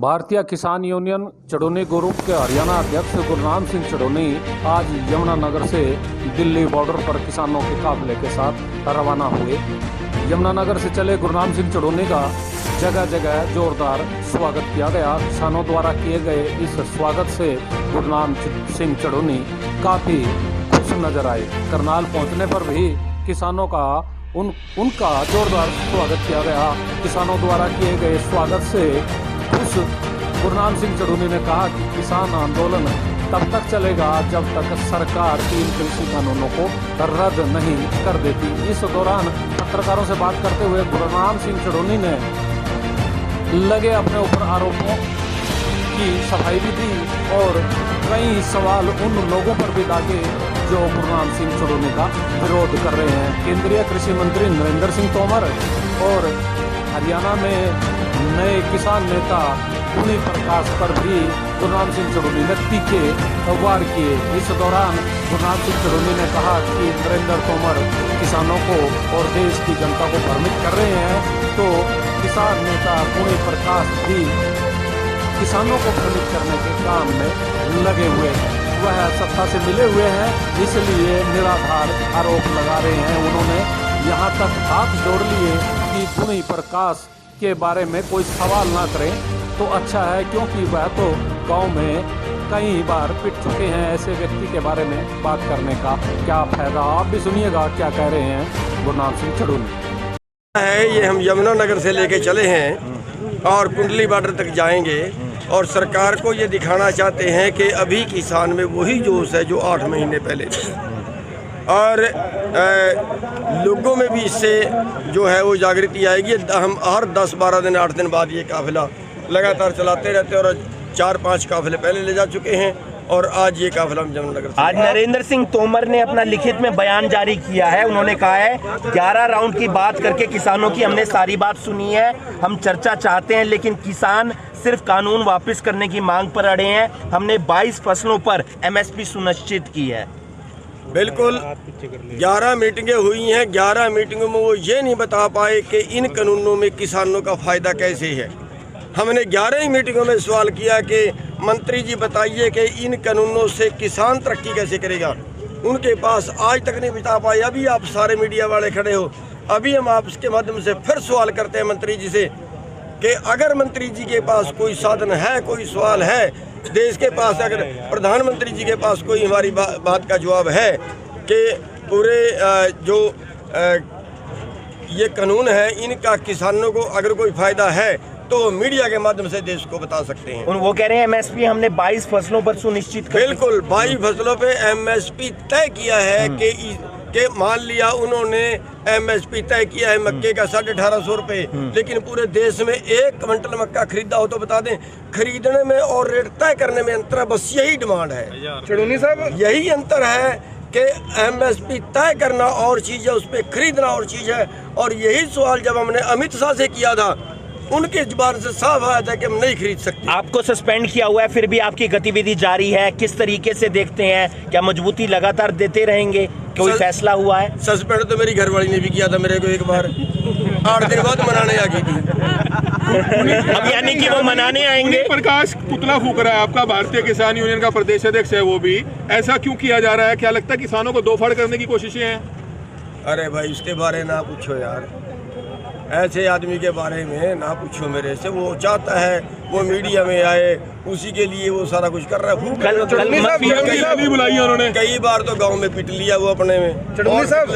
भारतीय किसान union चड़ोनी group के हरियाणा अध्यक्ष गुरनाम सिंह चड़ोनी आज यमुनानगर से दिल्ली बॉर्डर पर किसानों के काफिले के साथ रवाना हुए। यमुनानगर से चले गुरनाम सिंह चड़ोनी का जगह जगह जोरदार स्वागत किया गया। किसानों द्वारा किए गए इस स्वागत से गुरनाम सिंह चड़ोनी काफी खुश नजर आए। करनाल पहुंचने पर भी किसानों का उनका जोरदार स्वागत किया गया। किसानों द्वारा किए गए स्वागत से खुश गुरनाम सिंह चड़ोनी ने कहा कि किसान आंदोलन तब तक चलेगा जब तक सरकार इन कृषि कानूनों को रद्द नहीं कर देती। इस दौरान पत्रकारों से बात करते हुए गुरनाम सिंह चड़ोनी ने लगे अपने ऊपर आरोपों की सफाई भी दी और कई सवाल उन लोगों पर भी दागे जो गुरनाम सिंह चड़ोनी का विरोध कर रहे हैं। केंद्रीय कृषि मंत्री नरेंद्र सिंह तोमर और हरियाणा में नए किसान नेता पुनी प्रकाश पर भी गुरनाम सिंह चड़ोनी ने तीखे वार किए। इस दौरान गुरनाम सिंह चड़ोनी ने कहा कि नरेंद्र तोमर किसानों को और देश की जनता को भ्रमित कर रहे हैं, तो किसान नेता पुनी प्रकाश भी किसानों को भ्रमित करने के काम में लगे हुए हैं। वह सत्ता से मिले हुए हैं, इसलिए निराधार आरोप लगा रहे हैं। उन्होंने यहाँ तक हाथ जोड़ लिए कि पुनी प्रकाश के बारे में कोई सवाल ना करें तो अच्छा है, क्योंकि वह तो गांव में कई बार पिट चुके हैं। ऐसे व्यक्ति के बारे में बात करने का क्या फायदा। आप भी सुनिएगा क्या कह रहे हैं गुरनाम सिंह चड़ोनी। ये हम यमुनानगर से लेके चले हैं और कुंडली बॉर्डर तक जाएंगे और सरकार को ये दिखाना चाहते हैं कि अभी किसान में वही जोश है जो 8 महीने पहले था और लोगों में भी इससे जो है वो जागृति आएगी। हम हर 10-12 दिन 8 दिन बाद ये काफिला लगातार चलाते रहते हैं और 4-5 काफिले पहले ले जा चुके हैं और आज ये काफिला यमुनानगर। आज नरेंद्र सिंह तोमर ने अपना लिखित में बयान जारी किया है। उन्होंने कहा है 11 राउंड की बात करके किसानों की हमने सारी बात सुनी है, हम चर्चा चाहते हैं, लेकिन किसान सिर्फ कानून वापस करने की मांग पर अड़े हैं। हमने 22 फसलों पर MSP सुनिश्चित की है। बिल्कुल 11 मीटिंगें हुई हैं। 11 मीटिंगों में वो ये नहीं बता पाए कि इन कानूनों में किसानों का फ़ायदा कैसे है। हमने 11 ही मीटिंगों में सवाल किया कि मंत्री जी बताइए कि इन कानूनों से किसान तरक्की कैसे करेगा। उनके पास आज तक नहीं बता पाए। अभी आप सारे मीडिया वाले खड़े हो, अभी हम आपके माध्यम से फिर सवाल करते हैं मंत्री जी से कि अगर मंत्री जी के पास कोई साधन है, कोई सवाल है देश के पास, अगर प्रधानमंत्री जी के पास कोई हमारी बात का जवाब है कि पूरे जो ये कानून है इनका किसानों को अगर कोई फ़ायदा है तो मीडिया के माध्यम से देश को बता सकते हैं। वो कह रहे हैं MSP हमने 22 फसलों पर सुनिश्चित कर। बिल्कुल 22 फसलों पे MSP तय किया है कि मान लिया उन्होंने MSP तय किया है मक्के का 1850 रुपये, लेकिन पूरे देश में 1 क्विंटल मक्का खरीदा हो तो बता दें खरीदने में और रेट तय करने में अंतर है। बस यही डिमांड है चड़ोनी साहब, यही अंतर है कि MSP तय करना और चीज़ है, उस पर खरीदना और चीज़ है। और यही सवाल जब हमने अमित शाह से किया था, उनके जुबान से साफ आया था कि हम नहीं खरीद सकते। आपको सस्पेंड किया हुआ है, फिर भी आपकी गतिविधि जारी है। किस तरीके से देखते हैं, क्या मजबूती लगातार देते रहेंगे? कोई फैसला हुआ है? सस्पेंड तो मेरी घरवाली ने भी किया था मेरे को एक बार, 8 दिन बाद मनाने आ गई थी। अब यानी कि वो मनाने आएंगे। प्रकाश पुतला फूक रहा है आपका, भारतीय किसान यूनियन का प्रदेश अध्यक्ष है वो भी, ऐसा क्यों किया जा रहा है? क्या लगता है किसानों को दो फाड़ करने की कोशिशें हैं? अरे भाई उसके बारे ना पूछो यार, ऐसे आदमी के बारे में ना पूछो मेरे से। वो चाहता है वो मीडिया में आए, उसी के लिए वो सारा कुछ कर रहा है। बुलाई उन्होंने कई बार तो गांव में पिट लिया वो अपने में। चड़ोनी साहब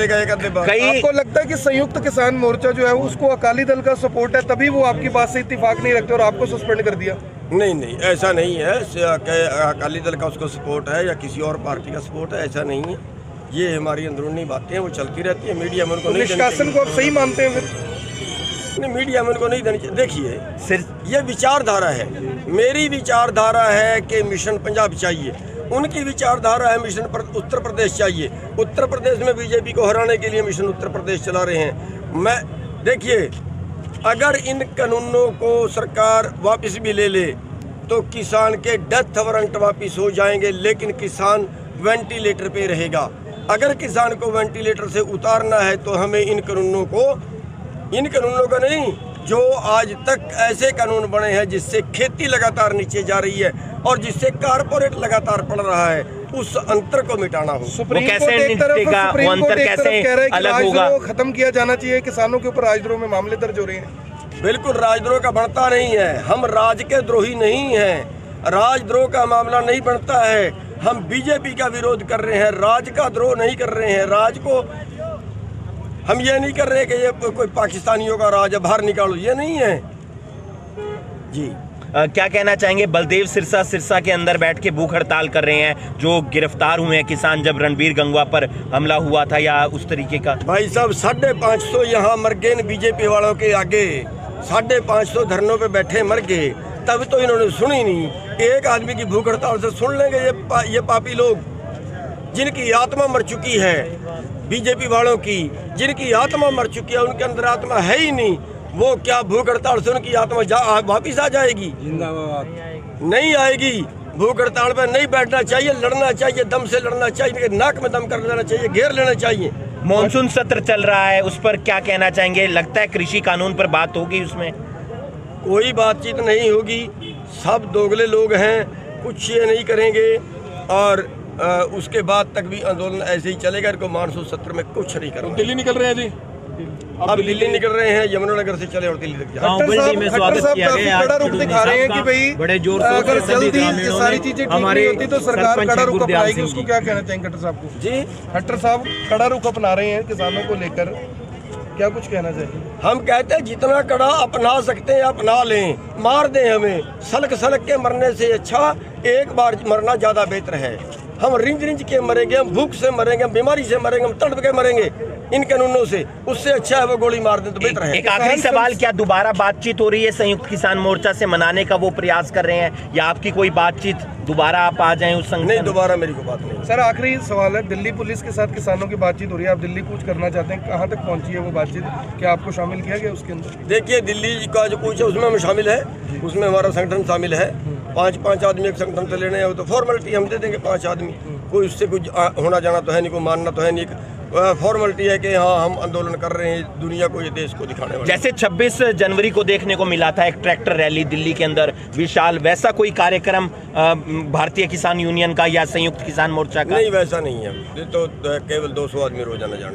आपको लगता है कि संयुक्त किसान मोर्चा जो है उसको अकाली दल का सपोर्ट है, तभी वो आपकी बात से इत्तेफाक नहीं रखते और आपको सस्पेंड कर दिया? नहीं, ऐसा नहीं है। अकाली दल का उसको सपोर्ट है या किसी और पार्टी का सपोर्ट है, ऐसा नहीं है। ये हमारी अंदरूनी बातें वो चलती रहती है। मीडिया में उनको निष्कासन को आप सही मानते हैं फिर? नहीं, मीडिया में उनको नहीं देनी चाहिए। देखिए सिर्फ ये विचारधारा है, मेरी विचारधारा है कि मिशन पंजाब चाहिए, उनकी विचारधारा है मिशन उत्तर प्रदेश चाहिए। उत्तर प्रदेश में बीजेपी को हराने के लिए मिशन उत्तर प्रदेश चला रहे हैं। देखिए अगर इन कानूनों को सरकार वापस भी ले ले तो किसान के डेथ वारंट वापस हो जाएंगे, लेकिन किसान वेंटिलेटर पे रहेगा। अगर किसान को वेंटिलेटर से उतारना है तो हमें इन कानूनों का नहीं, जो आज तक ऐसे कानून बने हैं जिससे खेती लगातार नीचे जा रही है और जिससे कारपोरेट लगातार बढ़ रहा है, उस अंतर को मिटाना हो। सुप्रीम कैसे कोर्ट एक तरफ निपटेगा? सुप्रीम वो अंतर कोर्ट एक तरफ कैसे कह रहा है कि अलग होगा? राजद्रोह खत्म किया जाना चाहिए, किसानों के ऊपर राजद्रोह में मामले दर्ज हो रहे हैं। बिल्कुल राजद्रोह का बनता नहीं है, हम राज के द्रोही नहीं हैं, राजद्रोह का मामला नहीं बनता है। हम बीजेपी का विरोध कर रहे हैं, राज का द्रोह नहीं कर रहे हैं। राज को हम ये नहीं कर रहे कि ये कोई पाकिस्तानियों का राज है, बाहर निकालो, ये नहीं है जी। क्या कहना चाहेंगे? बलदेव सिरसा के अंदर बैठ के भूख हड़ताल कर रहे हैं, जो गिरफ्तार हुए हैं किसान जब रणबीर गंगवा पर हमला हुआ था या उस तरीके का। भाई साहब 550 यहाँ मर गए बीजेपी वालों के आगे, 550 धरनों पे बैठे मर गए, तब तो इन्होंने सुनी नहीं। एक आदमी की भूख हड़ताल से सुन लेंगे ये पापी लोग, जिनकी आत्मा मर चुकी है, बीजेपी वालों की जिनकी आत्मा मर चुकी है, उनके अंदर आत्मा है ही नहीं। वो क्या भूख हड़ताल से उनकी आत्मा वापिस आ जाएगी? जिंदाबाद नहीं आएगी। भूख हड़ताल पर नहीं बैठना चाहिए, लड़ना चाहिए, दम से लड़ना चाहिए, नाक में दम कर लेना चाहिए, घेर लेना चाहिए। मॉनसून सत्र चल रहा है, उस पर क्या कहना चाहेंगे? लगता है कृषि कानून पर बात होगी, उसमें कोई बातचीत नहीं होगी। सब दोगले लोग हैं, कुछ ये नहीं करेंगे और उसके बाद तक भी आंदोलन ऐसे ही चलेगा। इनको मानसून सत्र में कुछ नहीं करेंगे। दिल्ली निकल रहे हैं जी, अब दिल्ली निकल रहे हैं, यमुनानगर से चले और दिल्ली तक जाए। खट्टर साहब काफी कड़ा रुख दिखा रहे हैं कि भाई बड़े जोर अगर जल्दी ये सारी चीजें ठीक नहीं होती तो सरकार कड़ा रुख अपनाएगी। उसको क्या कहना चाहेंगे खट्टर साहब को? जी, खट्टर साहब कड़ा रुख अपना रहे हैं किसानों को लेकर, क्या कुछ कहना चाहिए? हम कहते हैं जितना कड़ा अपना सकते हैं अपना लें, मार दें हमें। सलक सलक के मरने से अच्छा एक बार मरना ज्यादा बेहतर है। हम रिंज के मरेंगे, हम भूख से मरेंगे, हम बीमारी से मरेंगे, हम तड़प के मरेंगे इन कानूनों से, उससे अच्छा है वो गोली मार दें तो बेहतर है। एक आखिरी सवाल, क्या दोबारा बातचीत हो रही है संयुक्त किसान मोर्चा से मनाने का? वो प्रयास कर रहे हैं या आपकी कोई बातचीत दोबारा आप आ जाएं उस संगठन? नहीं, दोबारा मेरी कोई बात नहीं। सर आखिरी सवाल है, दिल्ली पुलिस के साथ किसानों की बातचीत हो रही है, आप दिल्ली कूच करना चाहते हैं, कहाँ तक पहुंची है वो बातचीत? क्या आपको शामिल किया गया उसके अंदर? देखिए, दिल्ली का जो कूच है उसमें हम शामिल है, उसमें हमारा संगठन शामिल है। 5 आदमी एक संगठन से लेने हैं तो फॉर्मेलिटी हम दे देंगे 5 आदमी, कोई उससे कुछ होना जाना तो है नहीं, कोई मानना तो है नहीं। फॉर्मेलिटी है कि हाँ हम आंदोलन कर रहे हैं, दुनिया को, ये देश को दिखाने वाले। जैसे 26 जनवरी को देखने को मिला था एक ट्रैक्टर रैली दिल्ली के अंदर विशाल, वैसा कोई कार्यक्रम भारतीय किसान यूनियन का या संयुक्त किसान मोर्चा का? नहीं, वैसा नहीं है, ये तो केवल 200 आदमी रोजाना जाने।